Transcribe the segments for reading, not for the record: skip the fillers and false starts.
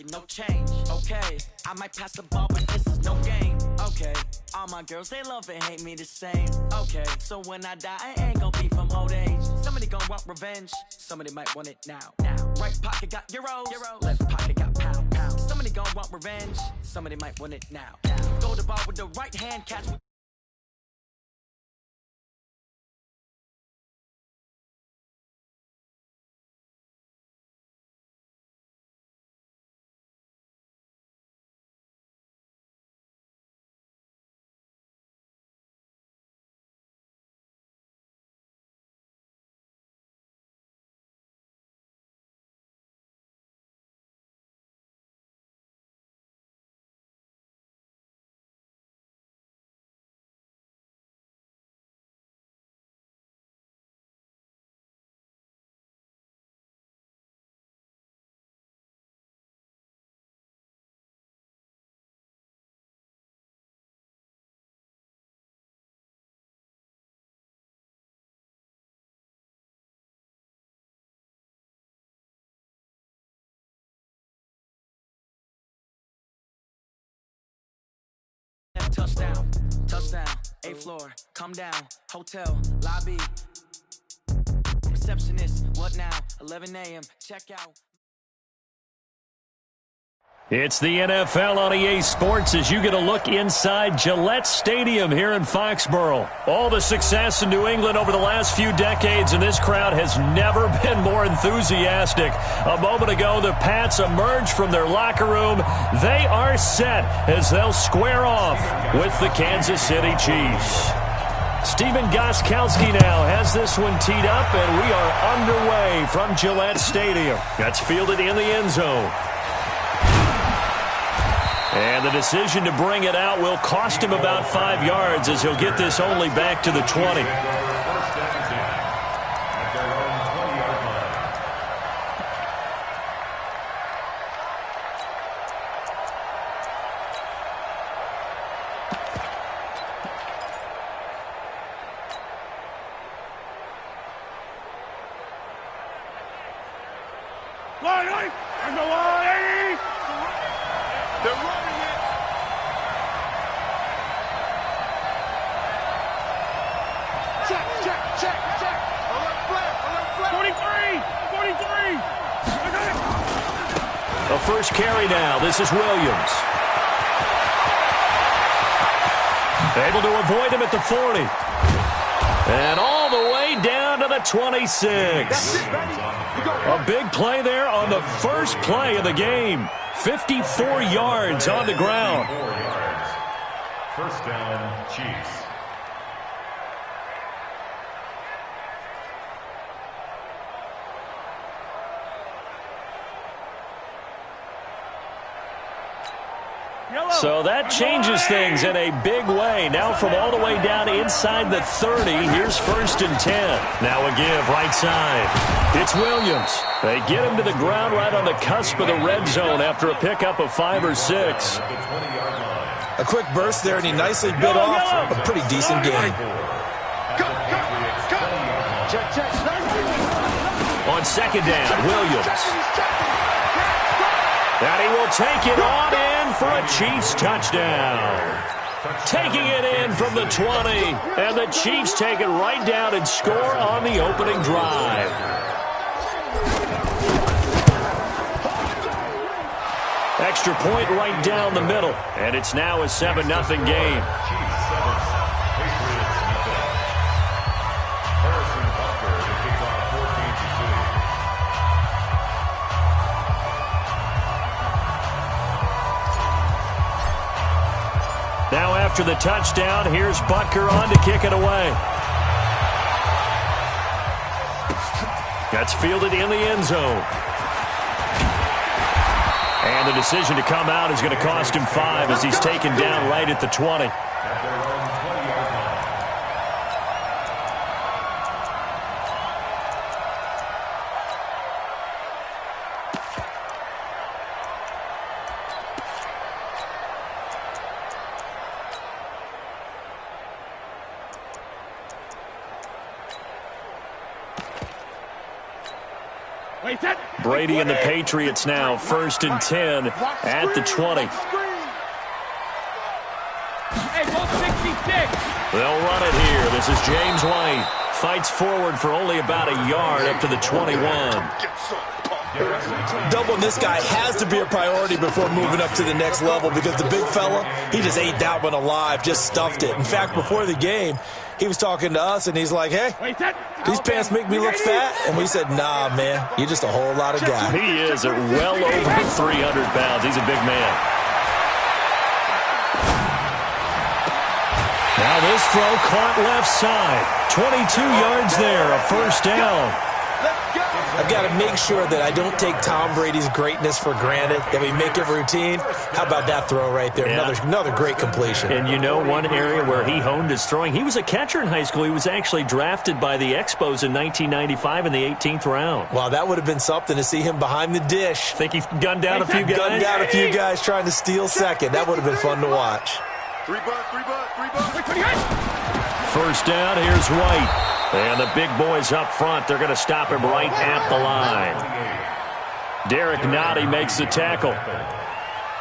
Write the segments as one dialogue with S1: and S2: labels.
S1: No change, okay. I might pass the ball, but this is no game, okay. All my girls, they love and hate me the same, okay. So when I die, I ain't gonna be from old age. Somebody gonna want revenge, somebody might want it now. Right pocket got euros, left pocket got pound. Somebody gonna want revenge, somebody might want it now. Go to ball with the right hand, catch with touchdown, eighth floor, come down, hotel, lobby, receptionist, what now, 11 a.m., check out.
S2: It's the NFL on EA Sports as you get a look inside Gillette Stadium here in Foxborough. All the success in New England over the last few decades, and this crowd has never been more enthusiastic. A moment ago, the Pats emerged from their locker room. They are set as they'll square off with the Kansas City Chiefs. Steven Gostkowski now has this one teed up, and we are underway from Gillette Stadium. That's fielded in the end zone. And the decision to bring it out will cost him about 5 yards as he'll get this only back to the 20. The first carry now. This is Williams. Able to avoid him at the 40. And all the way down to the 26. A big play there on the first play of the game. 54 yards on the ground.
S3: First down, Chiefs.
S2: So that changes things in a big way. Now from all the way down inside the 30, here's 1st and 10. Now a give right side. It's Williams. They get him to the ground right on the cusp of the red zone after a pickup of 5 or 6.
S4: A quick burst there, and he nicely bit off a pretty decent game.
S2: On 2nd down, Williams. And he will take it on in for a Chiefs touchdown. Taking it in from the 20. And the Chiefs take it right down and score on the opening drive. Extra point right down the middle. And it's now a 7-0 game. Now after the touchdown, here's Butker on to kick it away. That's fielded in the end zone. And the decision to come out is going to cost him 5 as he's taken down right at the 20. Brady and the Patriots now, 1st and 10 at the 20. They'll run it here. This is James White. Fights forward for only about a yard up to the 21.
S4: Doubling this guy has to be a priority before moving up to the next level because the big fella, he just ate that one alive, just stuffed it. In fact, before the game, he was talking to us, and he's like, hey, these pants make me look fat? And we said, nah, man, you're just a whole lot of guy.
S2: He is at well over 300 pounds. He's a big man. Now this throw caught left side. 22 yards there, a 1st down.
S4: I've got to make sure that I don't take Tom Brady's greatness for granted, that we make it routine. How about that throw right there?
S2: Yeah.
S4: Another great completion.
S2: And you know one area where he honed his throwing? He was a catcher in high school. He was actually drafted by the Expos in 1995 in the 18th round.
S4: Wow, that would have been something to see him behind the dish.
S2: Think he gunned down a few guys?
S4: Gunned down a few guys trying to steal second. That would have been fun to watch.
S2: 1st down, here's White. And the big boys up front, they're going to stop him right at the line. Derek Nottie makes the tackle.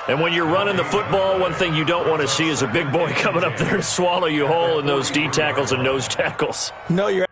S2: And when you're running the football, one thing you don't want to see is a big boy coming up there and swallow you whole in those D tackles and nose tackles.
S4: No, you're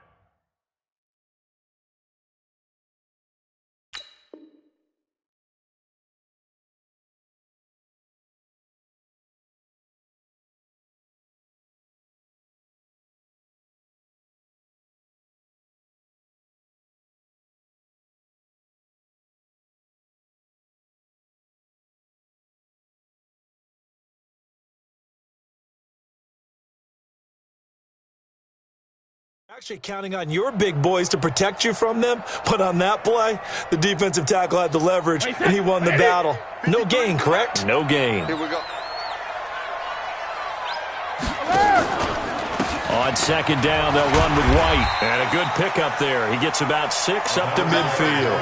S4: actually counting on your big boys to protect you from them, but on that play, the defensive tackle had the leverage, and he won the battle. No gain, correct?
S2: No gain.
S5: Here we go.
S2: On 2nd down, they'll run with White. And a good pickup there. He gets about 6 up to midfield.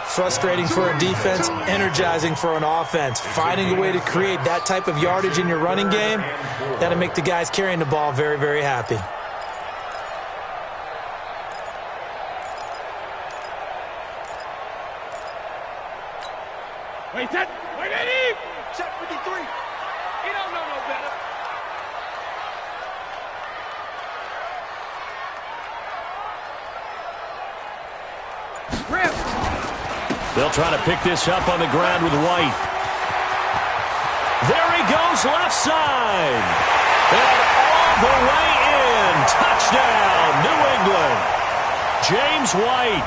S4: Frustrating for a defense, energizing for an offense. Finding a way to create that type of yardage in your running game, that'll make the guys carrying the ball very, very happy.
S5: Wait, Eddie! Check 53. He don't know no better.
S2: They'll try to pick this up on the ground with White. There he goes, left side. And all the way in. Touchdown, New England. James White,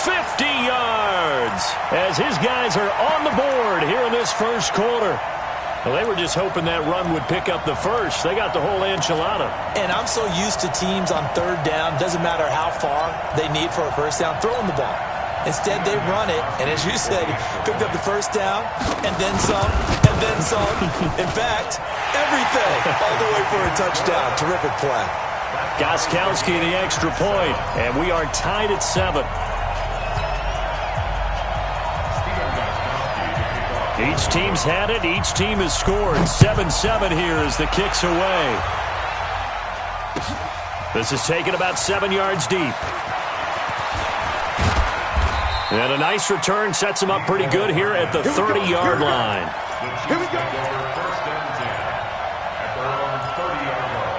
S2: 50 yards, as his guys are on the board here in this 1st quarter. Well, they were just hoping that run would pick up the first. They got the whole enchilada.
S4: And I'm so used to teams on 3rd down, doesn't matter how far they need for a 1st down, throwing the ball. Instead, they run it, and as you said, picked up the 1st down, and then some, and then some. In fact, everything, all the way for a touchdown. Terrific play.
S2: Gostkowski the extra point, and we are tied at 7. Each team's had it. Each team has scored. 7-7 here as the kick's away. This is taken about 7 yards deep. And a nice return sets him up pretty good here at the 30-yard line.
S5: Here we go.
S3: 1st and 10 at their own 30-yard line.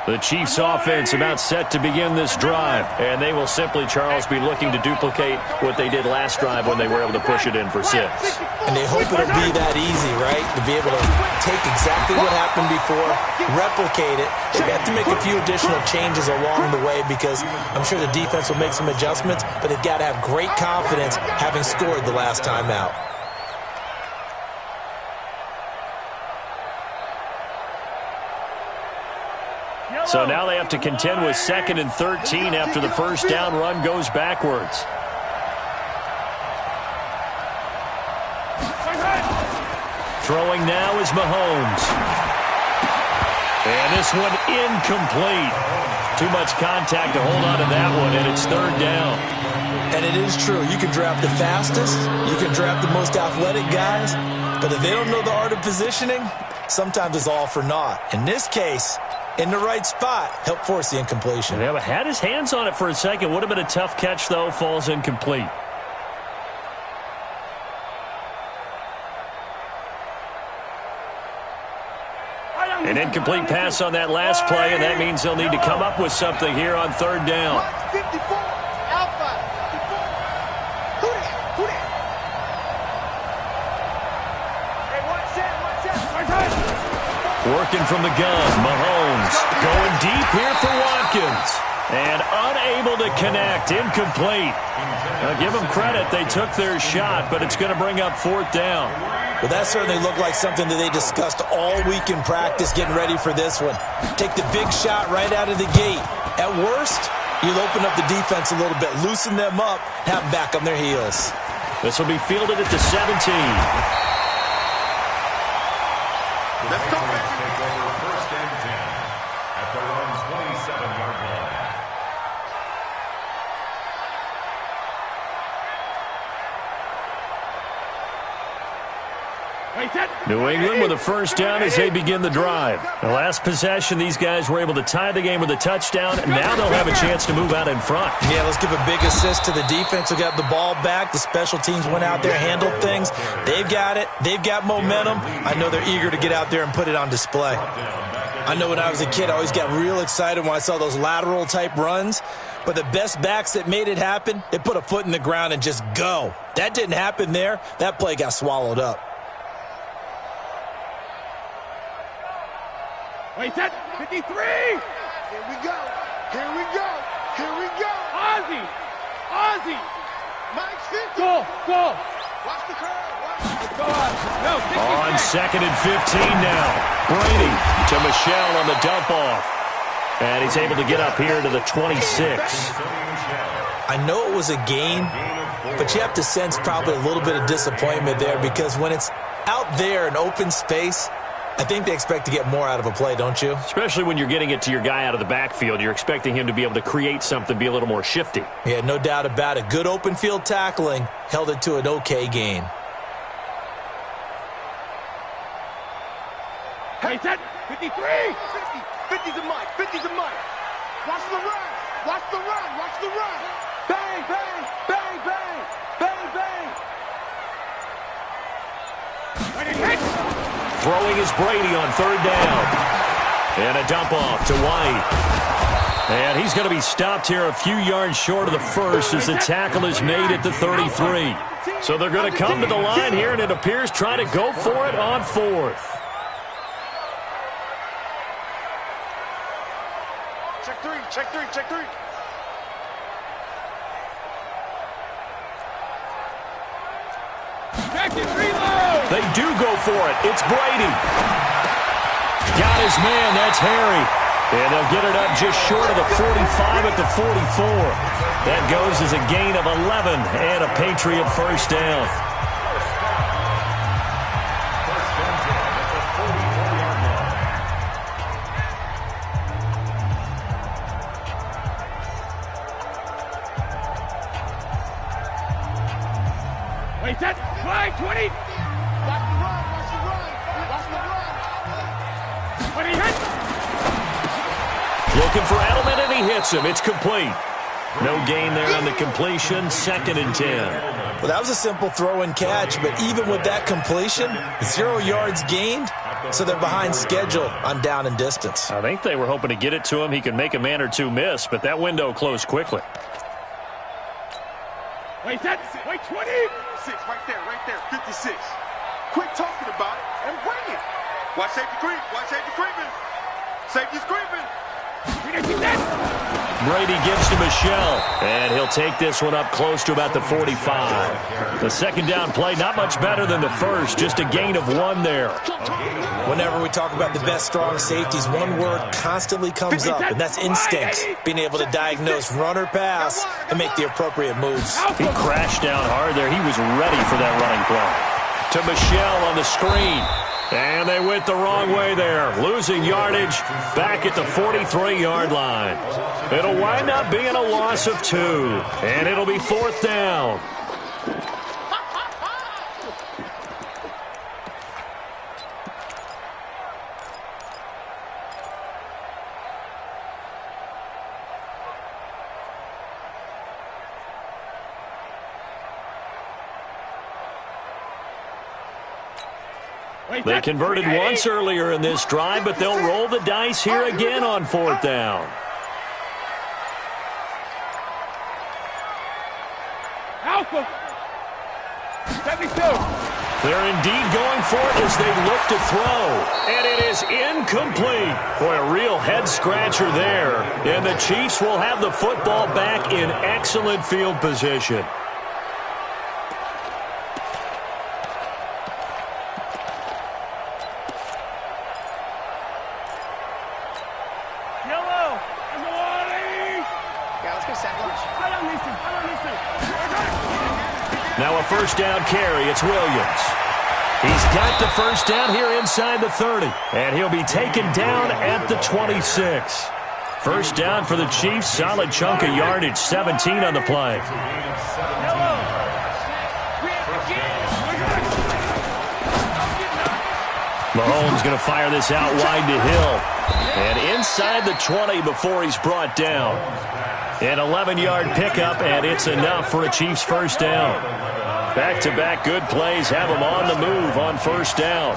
S2: The Chiefs offense about set to begin this drive, and they will simply, Charles, be looking to duplicate what they did last drive when they were able to push it in for 6.
S4: And they hope it'll be that easy, right? To be able to take exactly what happened before, replicate it. They have to make a few additional changes along the way because I'm sure the defense will make some adjustments, but they've got to have great confidence having scored the last time out.
S2: So now they have to contend with 2nd and 13 after the 1st down run goes backwards. Throwing now is Mahomes. And this one incomplete. Too much contact to hold on to that one, and it's 3rd down.
S4: And it is true. You can draft the fastest. You can draft the most athletic guys. But if they don't know the art of positioning, sometimes it's all for naught. In this case, in the right spot, help force the incompletion.
S2: Yeah, but had his hands on it for a second. Would have been a tough catch, though. Falls incomplete. An incomplete pass on that last play, and that means they'll need to come up with something here on third down.
S5: 54, Alpha, 54. Who that? Hey, watch that.
S2: Working from the gun, Mahomes going deep here for Watkins. And unable to connect, incomplete. Now, give them credit, they took their shot, but it's going to bring up fourth down.
S4: Well, that certainly looked like something that they discussed all week in practice, getting ready for this one. Take the big shot right out of the gate. At worst, you'll open up the defense a little bit, loosen them up, have them back on their heels.
S2: This will be fielded at the 17.
S3: Let's go, baby. Take over first and 10 at their own 27-yard line.
S2: New England with a first down as they begin the drive. The last possession, these guys were able to tie the game with a touchdown, and now they'll have a chance to move out in front.
S4: Yeah, let's give a big assist to the defense who got the ball back. The special teams went out there, handled things. They've got it. They've got momentum. I know they're eager to get out there and put it on display. I know when I was a kid, I always got real excited when I saw those lateral-type runs. But the best backs that made it happen, they put a foot in the ground and just go. That didn't happen there. That play got swallowed up.
S5: Wait, set 53. Here we go. Here we go. Here we go. Ozzy. Mike's 50. Go. Watch the curve. Watch. No,
S2: on second and 15 now. Brady to Michelle on the dump off. And he's able to get up here to the 26.
S4: I know it was a gain, but you have to sense probably a little bit of disappointment there because when it's out there in open space, I think they expect to get more out of a play, don't you?
S2: Especially when you're getting it to your guy out of the backfield. You're expecting him to be able to create something, be a little more shifty.
S4: Yeah, no doubt about it. Good open field tackling held it to an okay gain.
S5: Hey, set 53. 50's a Mike. 50's a Mike. Watch the run. Watch the run. Watch the run. Bang, bang, bang, bang, bang, bang. Ready, hit.
S2: Throwing is Brady on third down. And a dump off to White. And he's going to be stopped here a few yards short of the first as the tackle is made at the 33. So they're going to come to the line here, and it appears trying to go for it on fourth.
S5: Check three.
S2: They do go for it. It's Brady. Got his man. That's Harry. And they'll get it up just short of the 45 at the 44. That goes as a gain of 11 and a Patriot first down.
S5: Wait, set. Fly, 20. Watch the run. Watch the run. 20 hit.
S2: Looking for Edelman, and he hits him. It's complete. No gain there on the completion. Second and 10.
S4: Well, that was a simple throw and catch, but even with that completion, 0 yards gained, so they're behind schedule on down and distance.
S2: I think they were hoping to get it to him. He could make a man or two miss, but that window closed quickly.
S5: Wait, set. Wait, 20. 6, right there, 56. Quit talking about it and bring it. Watch safety creep. Safety's creeping.
S2: Brady gives to Michelle, and he'll take this one up close to about the 45. The second down play, not much better than the first, just a gain of 1 there.
S4: Whenever we talk about the best strong safeties, one word constantly comes up, and that's instinct. Being able to diagnose run or pass and make the appropriate moves.
S2: He crashed down hard there. He was ready for that running play. To Michelle on the screen. And they went the wrong way there. Losing yardage back at the 43-yard line. It'll wind up being a loss of 2. And it'll be fourth down. They converted once earlier in this drive, but they'll roll the dice here again on 4th down.
S5: Alpha. 72.
S2: They're indeed going for it as they look to throw. And it is incomplete. Boy, a real head-scratcher there. And the Chiefs will have the football back in excellent field position. Now a 1st down carry. It's Williams. He's got the 1st down here inside the 30. And he'll be taken down at the 26. 1st down for the Chiefs. Solid chunk of yardage. 17 on the play. Mahomes going to fire this out wide to Hill. And inside the 20 before he's brought down. An 11-yard pickup, and it's enough for a Chiefs 1st down. Back-to-back good plays have them on the move on 1st down.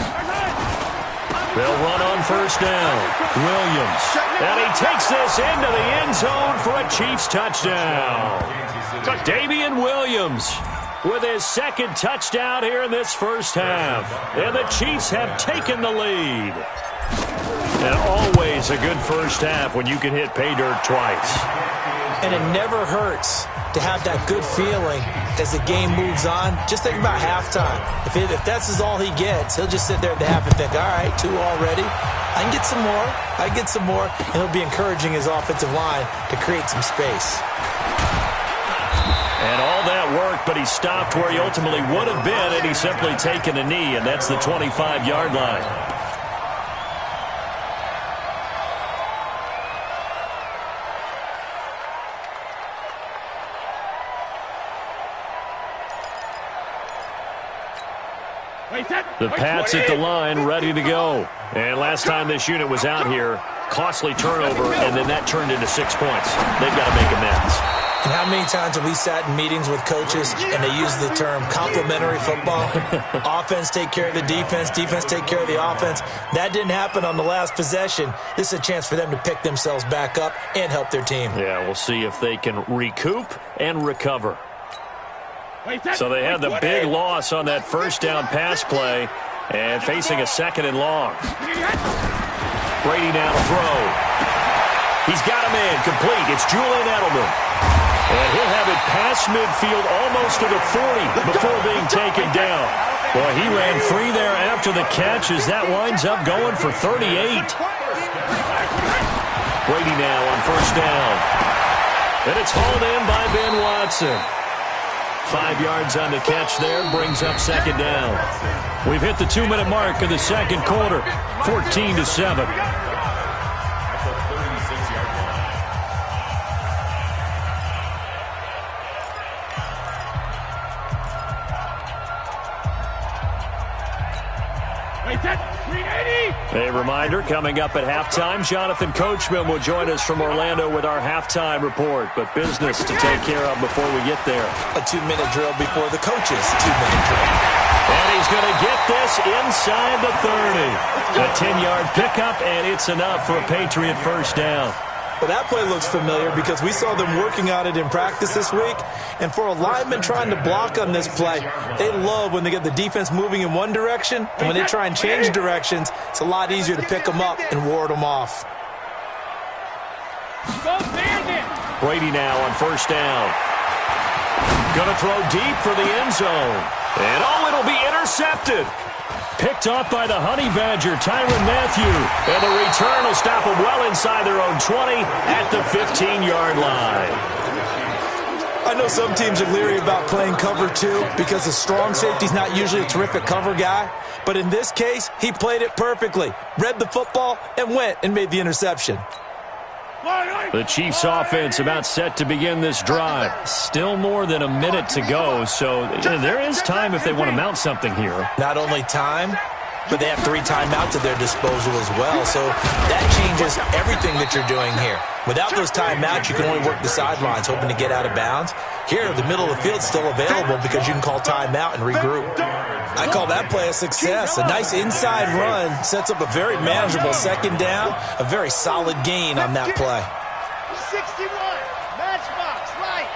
S2: They'll run on 1st down. Williams. And he takes this into the end zone for a Chiefs touchdown. Damian Williams with his 2nd touchdown here in this 1st half. And the Chiefs have taken the lead. And always a good 1st half when you can hit pay dirt twice.
S4: And it never hurts to have that good feeling as the game moves on. Just think about halftime. If that's all he gets, he'll just sit there at the half and think, all right, 2 already. I can get some more. I can get some more. And he'll be encouraging his offensive line to create some space.
S2: And all that worked, but he stopped where he ultimately would have been, and he's simply taken a knee, and that's the 25-yard line. The Pats at the line, ready to go. And last time this unit was out here, costly turnover, and then that turned into 6 points. They've got to make amends.
S4: And how many times have we sat in meetings with coaches and they use the term complementary football? Offense take care of the defense, defense take care of the offense. That didn't happen on the last possession. This is a chance for them to pick themselves back up and help their team.
S2: Yeah, we'll see if they can recoup and recover. So they had the big loss on that 1st down pass play and facing a 2nd and long. Brady now to throw. He's got him in, complete. It's Julian Edelman. And he'll have it past midfield almost to the 40 before being taken down. Boy, he ran free there after the catch as that winds up going for 38. Brady now on 1st down. And it's hauled in by Ben Watson. 5 yards on the catch there, brings up 2nd down. We've hit the 2-minute mark of the 2nd quarter, 14-7. A reminder, coming up at halftime, Jonathan Coachman will join us from Orlando with our halftime report. But business to take care of before we get there.
S4: A 2-minute drill before the coach's 2-minute drill.
S2: And he's going to get this inside the 30. A 10-yard pickup, and it's enough for a Patriot 1st down.
S4: Well, that play looks familiar because we saw them working on it in practice this week. And for a lineman trying to block on this play, they love when they get the defense moving in one direction. And when they try and change directions, it's a lot easier to pick them up and ward them off.
S2: Brady now on 1st down. Going to throw deep for the end zone. And it'll be intercepted. Picked off by the Honey Badger, Tyrann Mathieu. And the return will stop them well inside their own 20 at the 15-yard line.
S4: I know some teams are leery about playing cover 2 because the strong safety's not usually a terrific cover guy. But in this case, he played it perfectly. Read the football and went and made the interception.
S2: The Chiefs offense about set to begin this drive. Still more than a minute to go, so there is time if they want to mount something here.
S4: Not only time, but they have 3 timeouts at their disposal as well. So that changes everything that you're doing here. Without those timeouts, you can only work the sidelines, hoping to get out of bounds. Here, the middle of the field's still available because you can call timeout and regroup. I call that play a success. A nice inside run sets up a very manageable second down, a very solid gain on that play.
S5: 61, matchbox, right.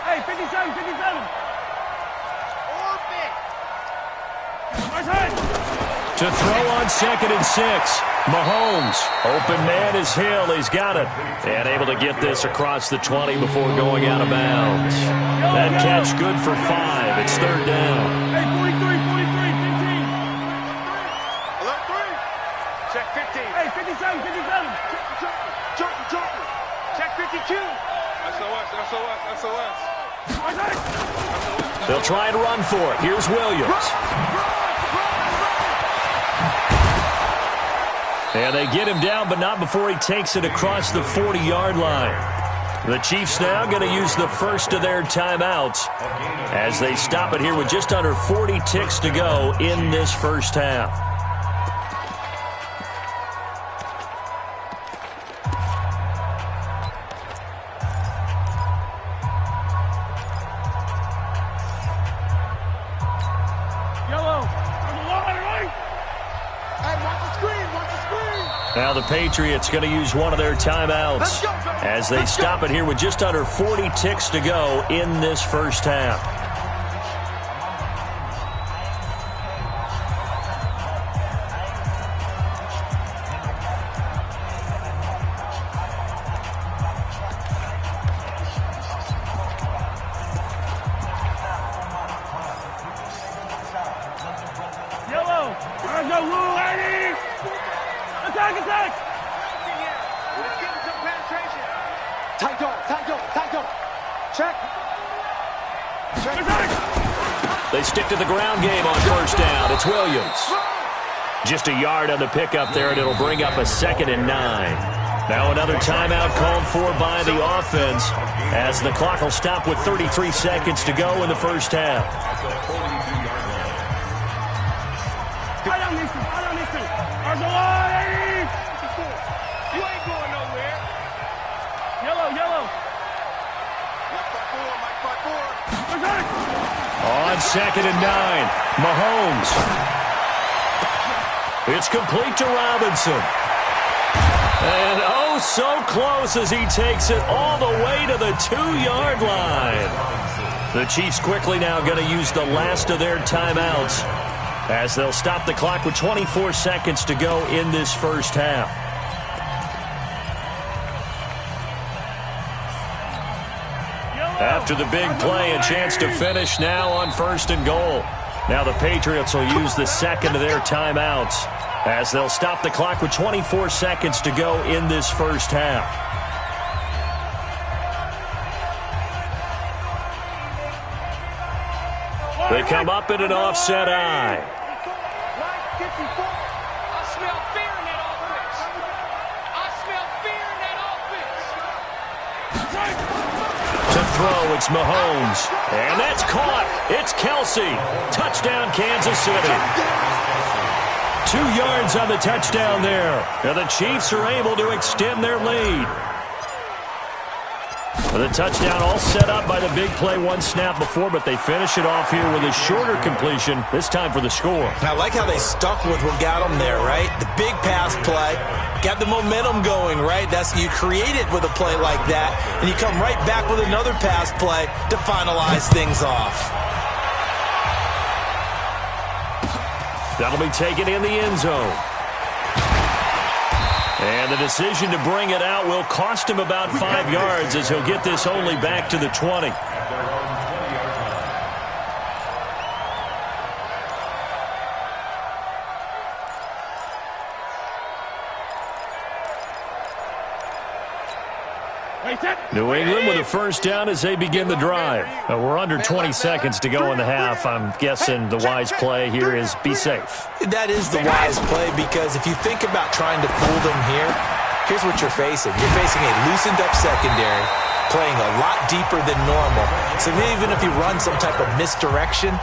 S5: Hey, 57, 57. Orbit.
S2: To throw on 2nd and 6. Mahomes, open man is Hill. He's got it. And able to get this across the 20 before going out of bounds. That catch good for 5. It's 3rd down.
S5: Hey, 43, 43, 15. Alert 3. Check 15. Hey, 57, 57. Jump. Check 52. SOS.
S2: They'll try and run for it. Here's Williams. And they get him down, but not before he takes it across the 40-yard line. The Chiefs now going to use the first of their timeouts as they stop it here with just under 40 ticks to go in this first half. Now the Patriots going to use one of their timeouts as they stop it here with just under 40 ticks to go in this first half. They stick to the ground game on first down. It's Williams. Just a yard on the pickup there, and it'll bring up a 2nd and 9. Now another timeout called for by the offense as the clock will stop with 33 seconds to go in the first half.
S5: I don't listen. You ain't going nowhere. Yellow.
S2: On 2nd and 9, Mahomes. It's complete to Robinson. And oh, so close as he takes it all the way to the 2-yard line. The Chiefs quickly now going to use the last of their timeouts as they'll stop the clock with 24 seconds to go in this first half. After the big play, a chance to finish now on 1st and goal. Now the Patriots will use the second of their timeouts as they'll stop the clock with 24 seconds to go in this first half. They come up in an offset eye. Throw, it's Mahomes, and that's caught. It's Kelsey. Touchdown, Kansas City. 2 yards on the touchdown there. Now the Chiefs are able to extend their lead. The touchdown all set up by the big play one snap before, but they finish it off here with a shorter completion, this time for the score.
S4: I like how they stuck with what got them there, right? The big pass play, got the momentum going, right? You create it with a play like that, and you come right back with another pass play to finalize things off.
S2: That'll be taken in the end zone. And the decision to bring it out will cost him about 5 yards as he'll get this only back to the 20. New England with a first down as they begin the drive. We're under 20 seconds to go in the half. I'm guessing the wise play here is be safe.
S4: That is the wise play because if you think about trying to fool them here, here's what you're facing. You're facing a loosened up secondary, playing a lot deeper than normal. So even if you run some type of misdirection,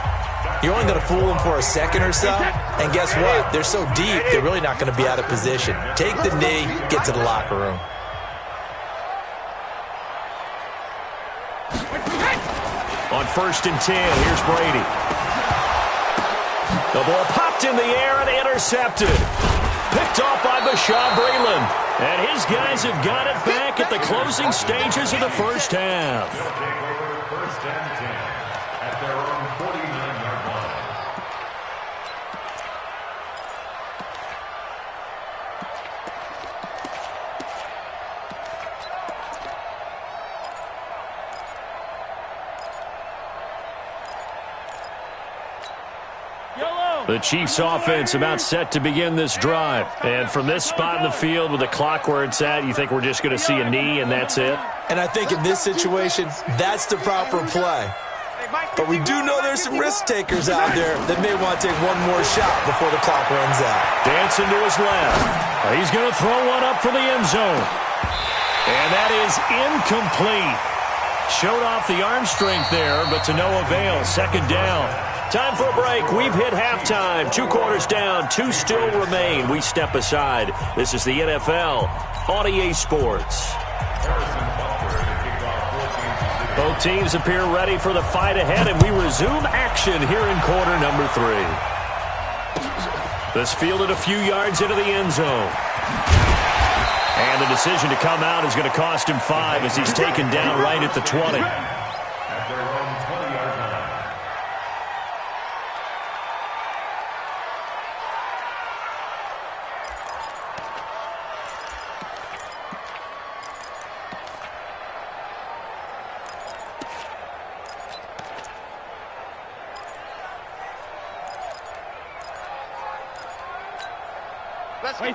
S4: You're only going to fool them for a second or so. And guess what? They're so deep, they're really not going to be out of position. Take the knee, get to the locker room.
S2: On 1st and 10, here's Brady. The ball popped in the air and intercepted. Picked off by Bashaud Breeland. And his guys have got it back at the closing stages of the first half.
S3: They'll take over 1st and 10 at their own 49-yard line.
S2: The Chiefs offense about set to begin this drive. And from this spot in the field with the clock where it's at, you think we're just going to see a knee and that's it?
S4: And I think in this situation, that's the proper play. But we do know there's some risk takers out there that may want to take one more shot before the clock runs out.
S2: Dancing to his left. He's going to throw one up for the end zone. And that is incomplete. Showed off the arm strength there, but to no avail. 2nd down. Time for a break. We've hit halftime. 2 quarters down. 2 still remain. We step aside. This is the NFL on EA Sports. Both teams appear ready for the fight ahead, and we resume action here in quarter number 3. This fielded a few yards into the end zone. And the decision to come out is going to cost him 5 as he's taken down right at the 20.
S3: At their own 20-yard line.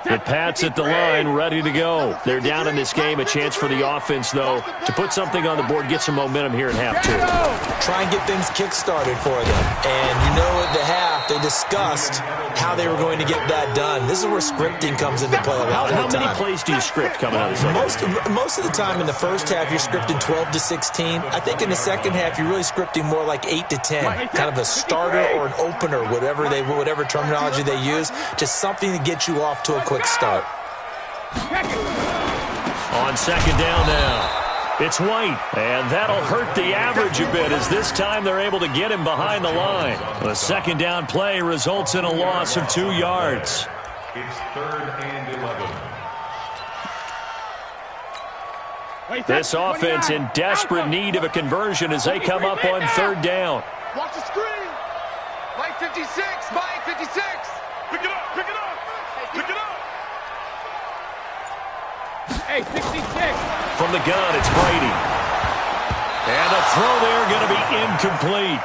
S2: The Pats at the line, ready to go. They're down in this game. A chance for the offense, though, to put something on the board, get some momentum here in half 2.
S4: Try and get things kick-started for them. And you know at the half, they discussed how they were going to get that done. This is where scripting comes into play a lot of the time.
S2: How many plays do you script coming out of the second?
S4: Most of the time in the first half, you're scripting 12 to 16. I think in the second half, you're really scripting more like 8 to 10. Kind of a starter or an opener, whatever terminology they use. Just something to get you off to a quick start.
S2: On 2nd down now. It's White, and that'll hurt the average a bit as this time they're able to get him behind the line. The 2nd down play results in a loss of 2 yards.
S3: It's 3rd and 11.
S2: This offense in desperate need of a conversion as they come up on 3rd down.
S5: Watch the screen. Mike 56. Mike 56. Pick it up. Pick it up. Pick it up. Hey, 66.
S2: From the gun, it's Brady. And the throw there going to be incomplete.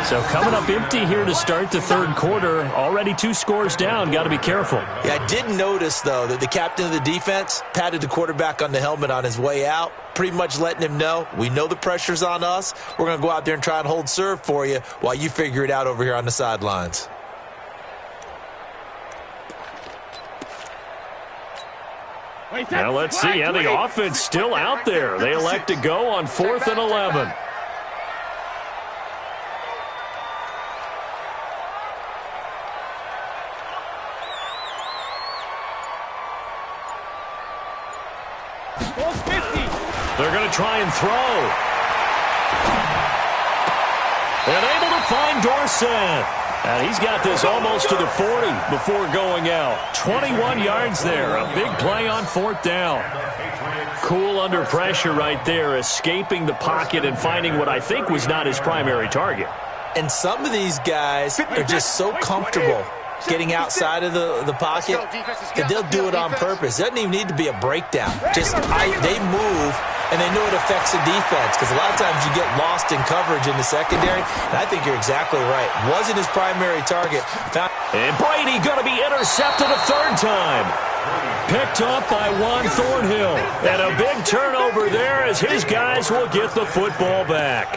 S2: So coming up empty here to start the 3rd quarter. Already 2 scores down. Got to be careful.
S4: Yeah, I did notice, though, that the captain of the defense patted the quarterback on the helmet on his way out, pretty much letting him know, we know the pressure's on us. We're going to go out there and try and hold serve for you while you figure it out over here on the sidelines.
S2: Now let's see how the offense still out there. They elect to go on 4th and 11. They're going to try and throw. And able to find Dorsett. And he's got this almost to the 40 before going out. 21 yards there. A big play on 4th down. Cool under pressure right there, escaping the pocket and finding what I think was not his primary target.
S4: And some of these guys are just so comfortable getting outside of the pocket that they'll do it on purpose. It doesn't even need to be a breakdown. They move, and they know it affects the defense because a lot of times you get lost in coverage in the secondary, and I think you're exactly right. Wasn't his primary target.
S2: And Brady going to be intercepted a 3rd time. Picked up by Juan Thornhill. And a big turnover there as his guys will get the football back.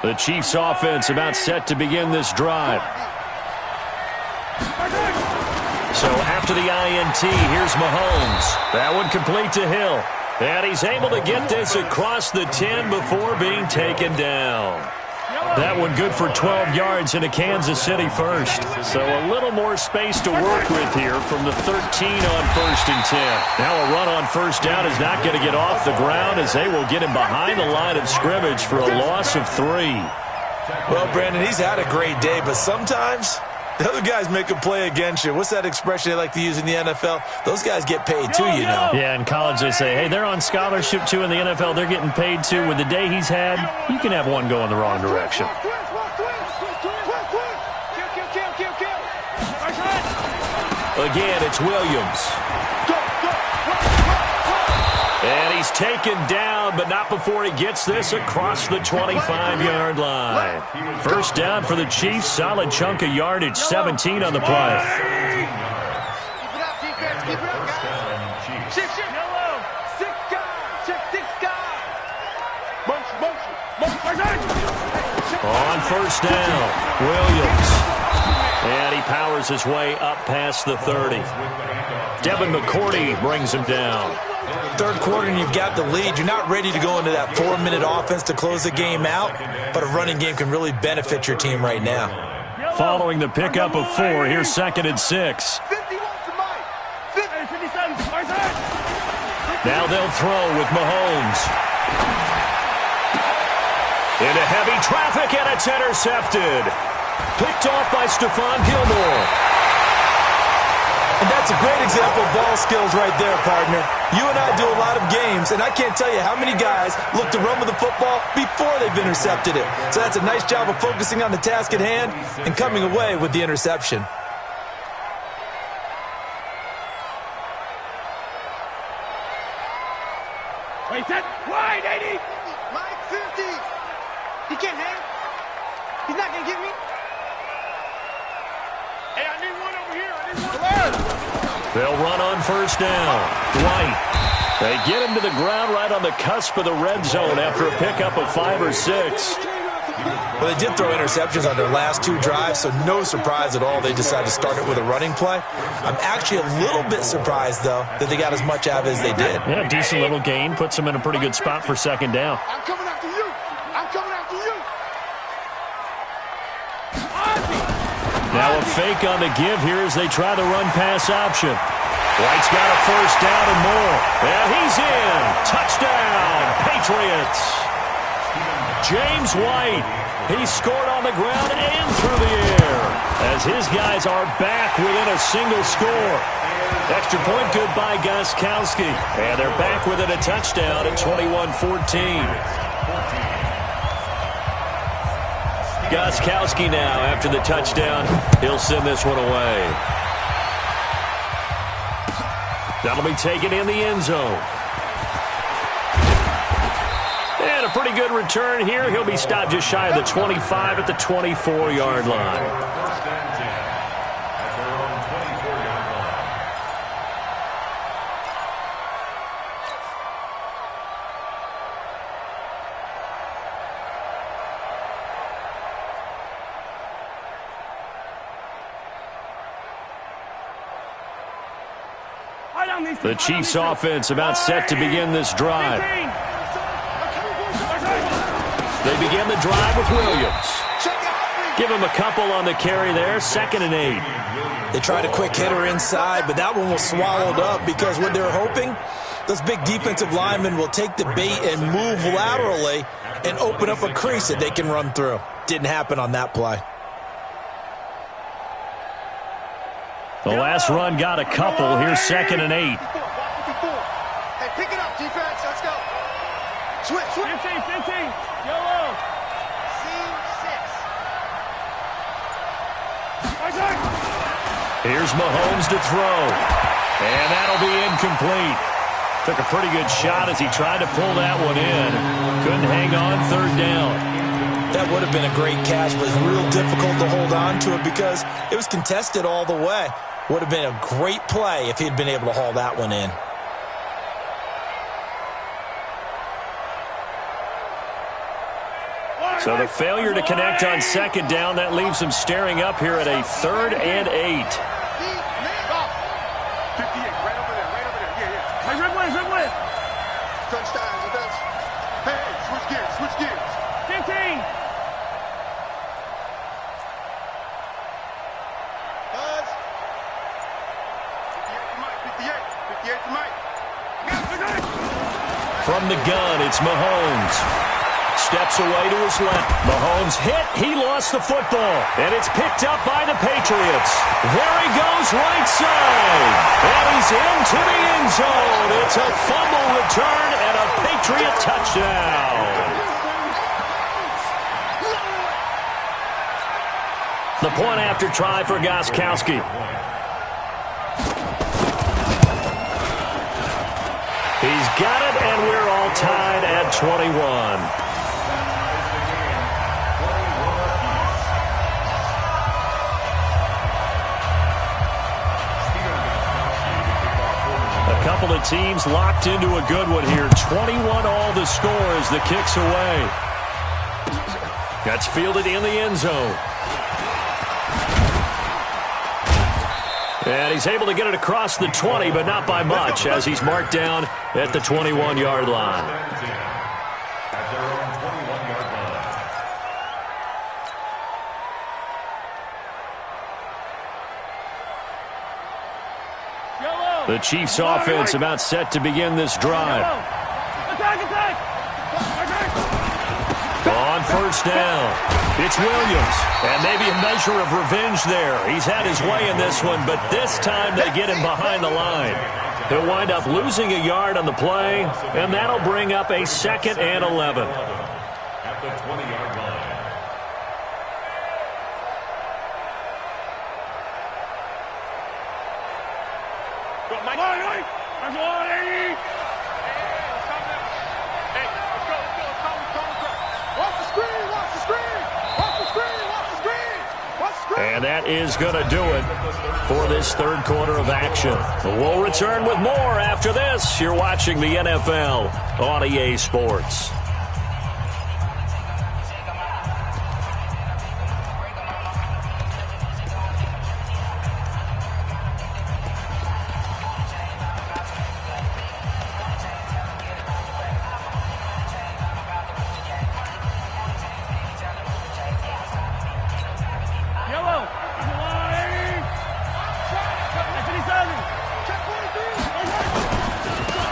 S2: The Chiefs offense about set to begin this drive. So after the INT, here's Mahomes. That one complete to Hill. And he's able to get this across the 10 before being taken down. That one good for 12 yards into Kansas City first. So a little more space to work with here from the 13 on 1st and 10. Now a run on first down is not going to get off the ground as they will get him behind the line of scrimmage for a loss of 3.
S4: Well, Brandon, he's had a great day, but sometimes the other guys make a play against you. What's that expression they like to use in the NFL? Those guys get paid too, you know.
S2: Yeah, in college they say, hey, they're on scholarship too. In the NFL, they're getting paid too. With the day he's had, you can have one go in the wrong direction. Again, it's Williams. And he's taken down, but not before he gets this across the 25-yard line. First down for the Chiefs. Solid chunk of yardage, 17 on the play. On first down, Williams. And he powers his way up past the 30. Devin McCourty brings him down.
S4: Third quarter and you've got the lead. You're not ready to go into that 4-minute offense to close the game out, but a running game can really benefit your team right now.
S2: Following the pickup of 4, here's 2nd and 6. Now they'll throw with Mahomes. Into heavy traffic, and it's intercepted. Picked off by Stephon Gilmore.
S4: And that's a great example of ball skills right there, partner. You and I do a lot of games, and I can't tell you how many guys look to run with the football before they've intercepted it. So that's a nice job of focusing on the task at hand and coming away with the interception.
S5: Wait, set, wide, 80. Mike 50. He can't hang. He's not going to get me. Hey, I need one over here. I need one.
S2: They'll run on first down. White. They get him to the ground right on the cusp of the red zone after a pickup of 5 or 6.
S4: Well, they did throw interceptions on their last 2 drives, so no surprise at all they decided to start it with a running play. I'm actually a little bit surprised, though, that they got as much out of it as they did.
S2: Yeah, decent little gain. Puts them in a pretty good spot for 2nd down.
S5: I'm coming after you. I'm coming after you.
S2: Now a fake on the give here as they try the run-pass option. White's got a first down and more. And he's in. Touchdown, Patriots. James White. He scored on the ground and through the air as his guys are back within a single score. Extra point good by Gostkowski. And they're back within a touchdown at 21-14. Gostkowski now after the touchdown. He'll send this one away. That'll be taken in the end zone. And a pretty good return here. He'll be stopped just shy of the 25 at the 24-yard line. The Chiefs offense about set to begin this drive. They begin the drive with Williams. Give him a couple on the carry there. 2nd and 8.
S4: They tried a quick hitter inside, but that one was swallowed up because what they're hoping, those big defensive linemen will take the bait and move laterally and open up a crease that they can run through. Didn't happen on that play.
S2: The last run got a couple. Here's 2nd and 8.
S5: Hey, pick it up, defense. Let's go. Switch, switch. 15, 15. Yellow. C6.
S2: Here's Mahomes to throw. And that'll be incomplete. Took a pretty good shot as he tried to pull that one in. Couldn't hang on 3rd down.
S4: That would have been a great catch, but it's real difficult to hold on to it because it was contested all the way. Would have been a great play if he'd been able to haul that one in.
S2: So the failure to connect on 2nd down, that leaves them staring up here at a 3rd and 8.
S5: 58, right over there, right over there. Yeah, yeah. Hey, red one. marcrice23's with us. Hey, switch gears, switch gears. 15. Buzz. 58 for Mike.
S2: From the gun, it's Mahomes. Steps away to his left. Mahomes hit. He lost the football. And it's picked up by the Patriots. There he goes right side. And he's into the end zone. It's a fumble return and a Patriot touchdown. The point after try for Gostkowski. He's got it, and we're all tied at 21. A couple of teams locked into a good one here. 21 all the score as the kick's away. That's fielded in the end zone. And he's able to get it across the 20, but not by much, as he's marked down at the 21-yard line.
S3: At their own 21-yard line.
S2: The Chiefs' offense about set to begin this drive.
S5: Attack!
S2: On first down, it's Williams. And maybe a measure of revenge there. He's had his way in this one, but this time they get him behind the line. He'll wind up losing a yard on the play, and that'll bring up a 2nd and 11.
S3: At the 20-yard line.
S2: And that is going to do it for this third quarter of action. We'll return with more after this. You're watching the NFL on EA Sports.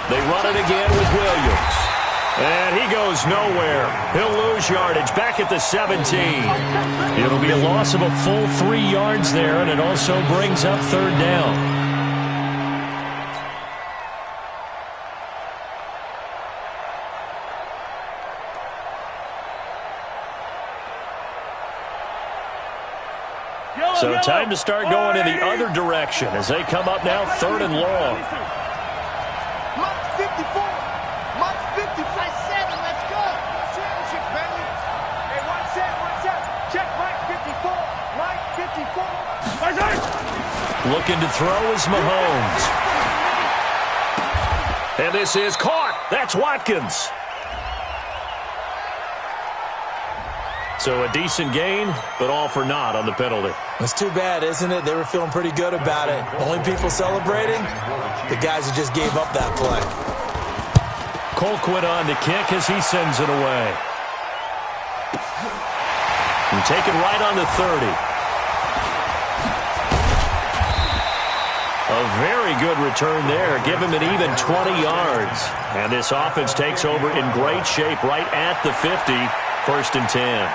S2: They run it again with Williams. And he goes nowhere. He'll lose yardage back at the 17. It'll be a loss of a full 3 yards there, and it also brings up third down. So time to start going in the other direction as they come up now 3rd and long.
S5: Mike 54. Mike 55. 7. Let's go. Championship, baby. Hey, watch that. Check Mike 54. Mike 54.
S2: Looking to throw is Mahomes. And this is caught. That's Watkins. So a decent gain, but all for naught on the penalty.
S4: It's too bad, isn't it? They were feeling pretty good about it. Only people celebrating? The guys who just gave up that play.
S2: Colquitt on the kick as he sends it away. And taken right on the 30. A very good return there. Give him an even 20 yards. And this offense takes over in great shape right at the 50. 1st and 10.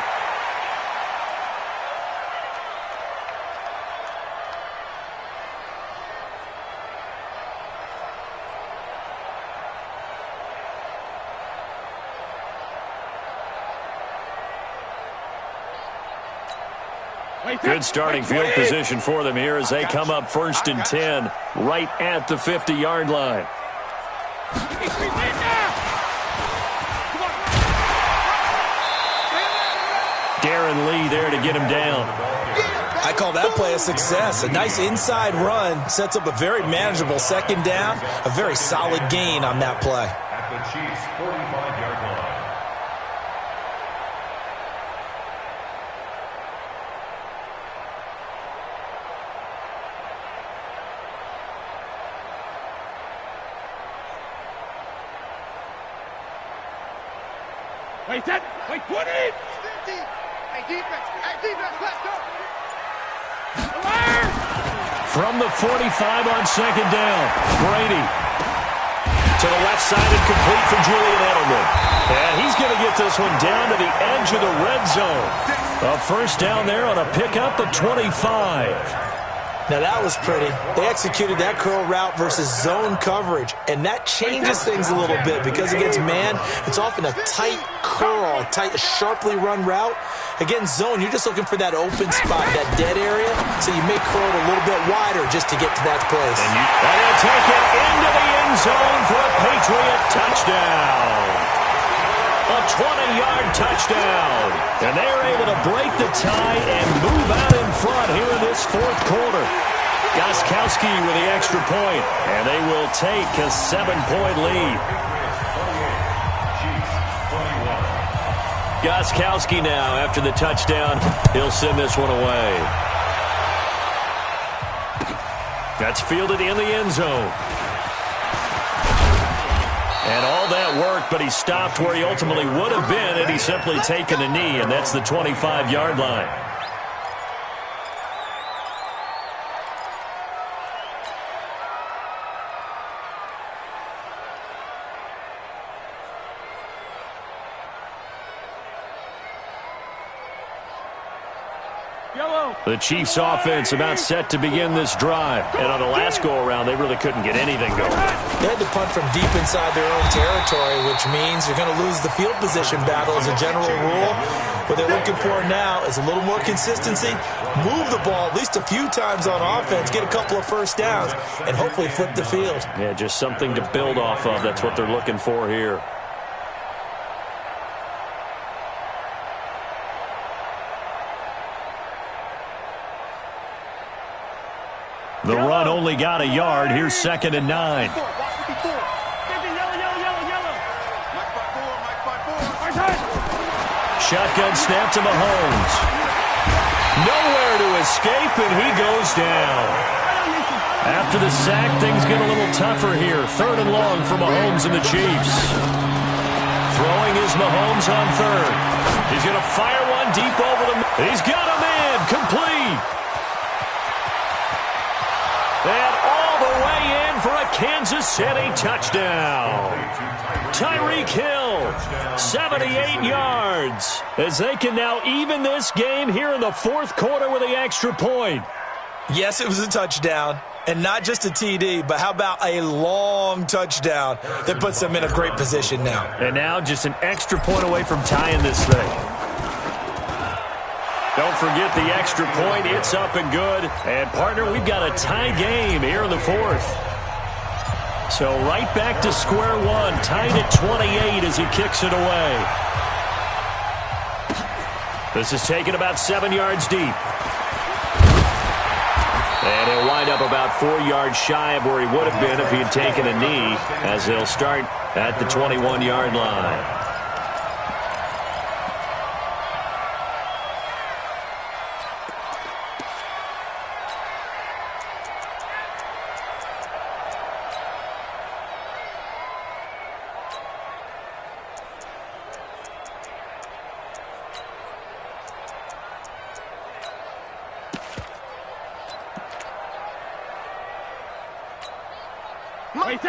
S2: Good starting field position for them here as they come up 1st and 10 right at the 50-yard line. Darren Lee there to get him down.
S4: I call that play a success. A nice inside run sets up a very manageable 2nd down. A very solid gain on that play.
S3: At the Chiefs' 45-yard line.
S5: Wait, set. Wait, 20. 50. Hey, defense. Hey, defense, let's go.
S2: From the 45 on second down, Brady to the left side and complete for Julian Edelman. And he's going to get this one down to the edge of the red zone. A first down there on a pickup of 25.
S4: Now that was pretty. They executed that curl route versus zone coverage, and that changes things a little bit because against man, it's often a tight curl, a sharply run route. Against zone, you're just looking for that open spot, that dead area, so you may curl it a little bit wider just to get to that place.
S2: And he'll take it into the end zone for a Patriot touchdown. A 20-yard touchdown. And they're able to break the tie and move out in front here in this fourth quarter. Gostkowski with the extra point, and they will take a 7-point lead. Gostkowski now, after the touchdown, he'll send this one away. That's fielded in the end zone. And all that work, but he stopped where he ultimately would have been had he simply taken a knee, and that's the 25-yard line. The Chiefs' offense about set to begin this drive. And on the last go-around, they really couldn't get anything going.
S4: They had to punt from deep inside their own territory, which means you're going to lose the field position battle as a general rule. What they're looking for now is a little more consistency, move the ball at least a few times on offense, get a couple of first downs, and hopefully flip the field.
S2: Yeah, just something to build off of. That's what they're looking for here. The run only got a yard. Here's 2nd and 9. Shotgun snap to Mahomes. Nowhere to escape, and he goes down. After the sack, things get a little tougher here. 3rd and long for Mahomes and the Chiefs. Throwing is Mahomes on 3rd. He's going to fire one deep over the... He's got a man. Complete. And all the way in for a Kansas City touchdown. Tyreek Hill, 78 yards, as they can now even this game here in the fourth quarter with the extra point.
S4: Yes, it was a touchdown, and not just a TD, but how about a long touchdown that puts them in a great position now.
S2: And now just an extra point away from tying this thing. Don't forget the extra point. It's up and good. And, partner, we've got a tie game here in the fourth. So right back to square one. Tied at 28 as he kicks it away. This is taken about 7 yards deep. And he'll wind up about 4 yards shy of where he would have been if he had taken a knee, as they'll start at the 21-yard line.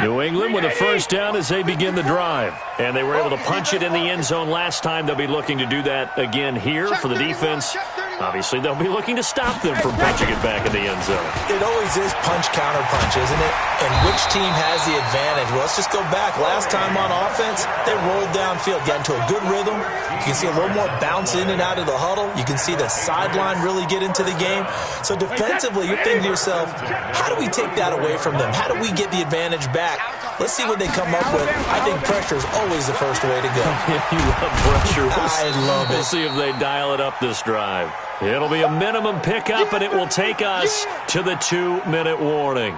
S2: New England with a first down as they begin the drive. And they were able to punch it in the end zone last time. They'll be looking to do that again here for the defense. Obviously, they'll be looking to stop them from punching it back in the end zone.
S4: It always is punch-counter-punch, isn't it? And which team has the advantage? Well, let's just go back. Last time on offense, they rolled downfield, got into a good rhythm. You can see a little more bounce in and out of the huddle. You can see the sideline really get into the game. So defensively, you're thinking to yourself, how do we take that away from them? How do we get the advantage back? Let's see what they come up with. I think pressure is always the first way to go.
S2: You love pressure.
S4: I love it.
S2: We'll see if they dial it up this drive. It'll be a minimum pickup, and it will take us to the 2-minute warning.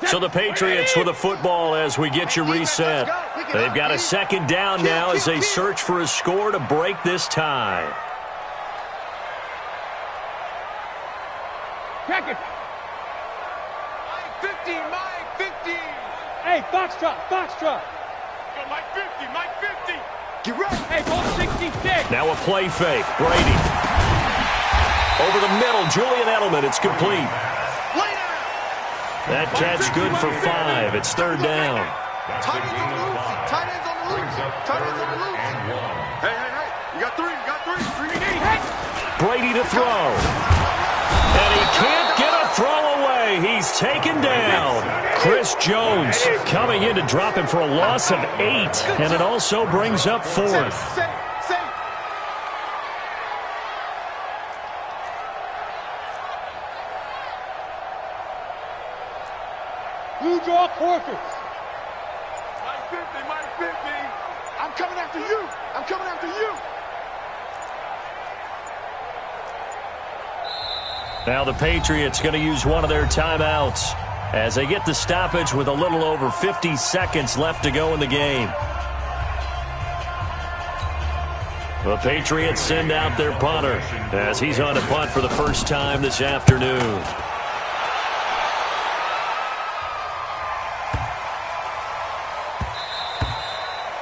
S2: So the Patriots with a football as we get you reset. They've got a second down now as they search for a score to break this tie.
S5: Check it. Mike 15, Mike 15. Hey, foxtrot, foxtrot. Yo, Mike 50, Mike 50. Get ready. Hey, ball 66.
S2: Now a play fake. Brady. Over the middle, Julian Edelman. It's complete. That catch good for 5. It's third down.
S5: Tight ends on the loose. Tight ends on the loose. Tight ends on the loose. Hey, hey, hey. You got 3. You got 3. 3 and 8. Hey.
S2: Brady to throw. And he can't get a throw away. He's taken down. Chris Jones coming in to drop him for a loss of 8. And it also brings up 4th.
S5: Blue draw quarters. Mike 50, Mike 50. I'm coming after you. I'm coming after you.
S2: Now the Patriots going to use one of their timeouts as they get the stoppage with a little over 50 seconds left to go in the game. The Patriots send out their punter as he's on to punt for the first time this afternoon.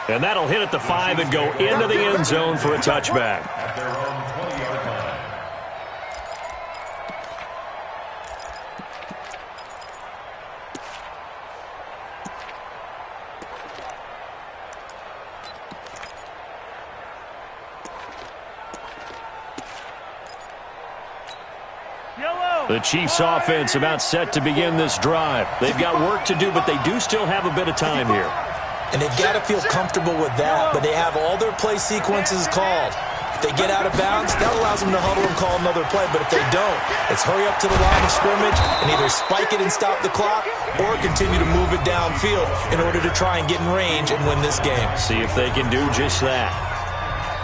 S2: And that'll hit at the 5 and go into the end zone for a touchback.
S3: At their own 20-yard line.
S2: The Chiefs offense about set to begin this drive. They've got work to do, but they do still have a bit of time here.
S4: And they've got to feel comfortable with that, but they have all their play sequences called. If they get out of bounds, that allows them to huddle and call another play. But if they don't, it's hurry up to the line of scrimmage and either spike it and stop the clock or continue to move it downfield in order to try and get in range and win this game.
S2: See if they can do just that.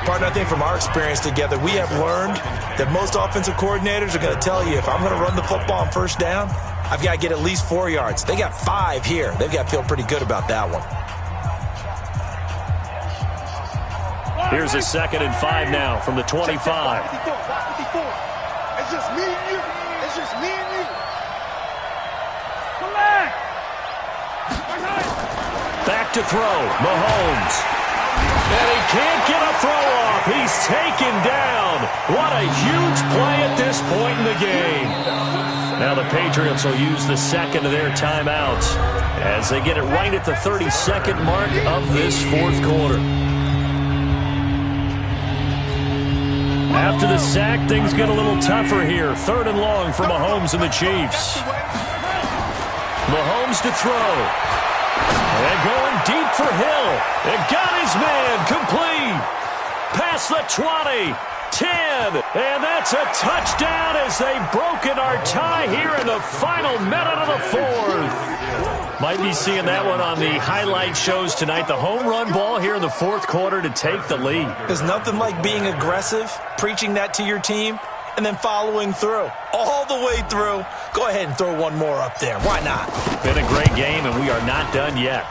S4: Partner, I think from our experience together, we have learned that most offensive coordinators are going to tell you, if I'm going to run the football on first down, I've got to get at least 4 yards. They got 5 here. They've got to feel pretty good about that one.
S2: Here's a 2nd and 5 now from the 25.
S5: It's just me and you. It's just me and you. Collect.
S2: Back to throw. Mahomes. And he can't get a throw off. He's taken down. What a huge play at this point in the game. Now the Patriots will use the 2nd of their timeouts as they get it right at the 32nd mark of this 4th quarter. After the sack, things get a little tougher here. 3rd and long for Mahomes and the Chiefs. Mahomes to throw. And going deep for Hill. And got his man complete. Past the 20. 10. And that's a touchdown as they've broken our tie here in the final minute of the 4th. Might be seeing that one on the highlight shows tonight. The home run ball here in the 4th quarter to take the lead.
S4: There's nothing like being aggressive, preaching that to your team, and then following through. All the way through. Go ahead and throw one more up there. Why not?
S2: Been a great game, and we are not done yet.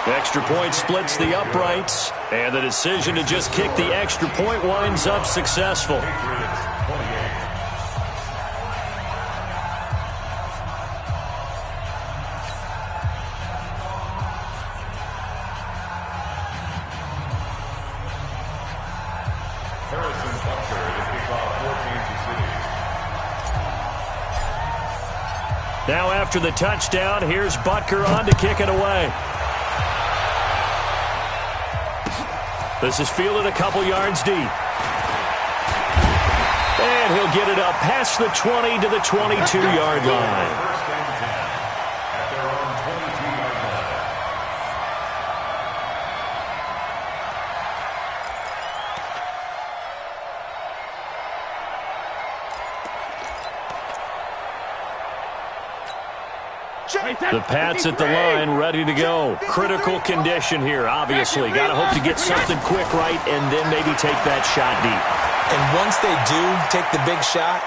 S2: Extra point splits the uprights, and the decision to just kick the extra point winds up successful. Now after the touchdown, here's Butker on to kick it away. This is fielded a couple yards deep. And he'll get it up past the 20 to the 22-yard line. The Pats at the line, ready to go. Critical condition here, obviously. Got to hope to get something quick right and then maybe take that shot deep.
S4: And once they do take the big shot,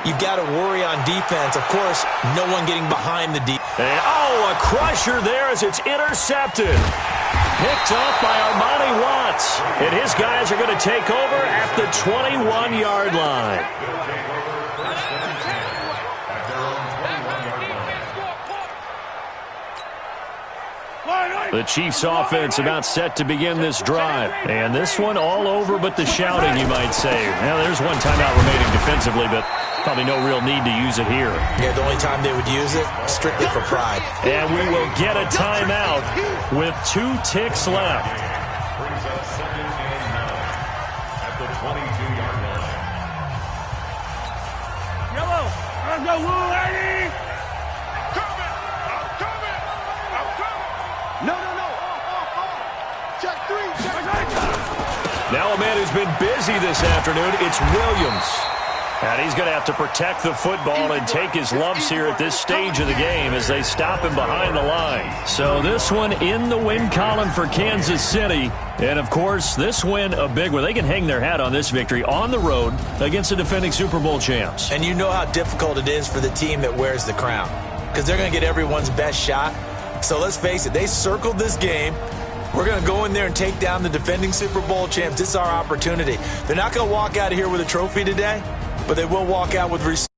S4: you've got to worry on defense. Of course, no one getting behind the deep.
S2: And, a crusher there as it's intercepted. Picked off by Armani Watts. And his guys are going to take over at the 21-yard line. The Chiefs offense about set to begin this drive. And this one all over but the shouting, you might say. Now, there's one timeout remaining defensively, but probably no real need to use it here.
S4: Yeah, the only time they would use it, strictly for pride.
S2: And we will get a timeout with 2 ticks left.
S3: Brings up second and 9 at the 22-yard line.
S5: Yellow, let's go, Woo, lady! No. Check 3,
S2: Now a man who's been busy this afternoon, it's Williams. And he's going to have to protect the football and take his lumps here at this stage of the game as they stop him behind the line. So this one in the win column for Kansas City. And, of course, this win a big one. They can hang their hat on this victory on the road against the defending Super Bowl champs.
S4: And you know how difficult it is for the team that wears the crown, because they're going to get everyone's best shot. So let's face it, they circled this game. We're going to go in there and take down the defending Super Bowl champs. This is our opportunity. They're not going to walk out of here with a trophy today, but they will walk out with respect.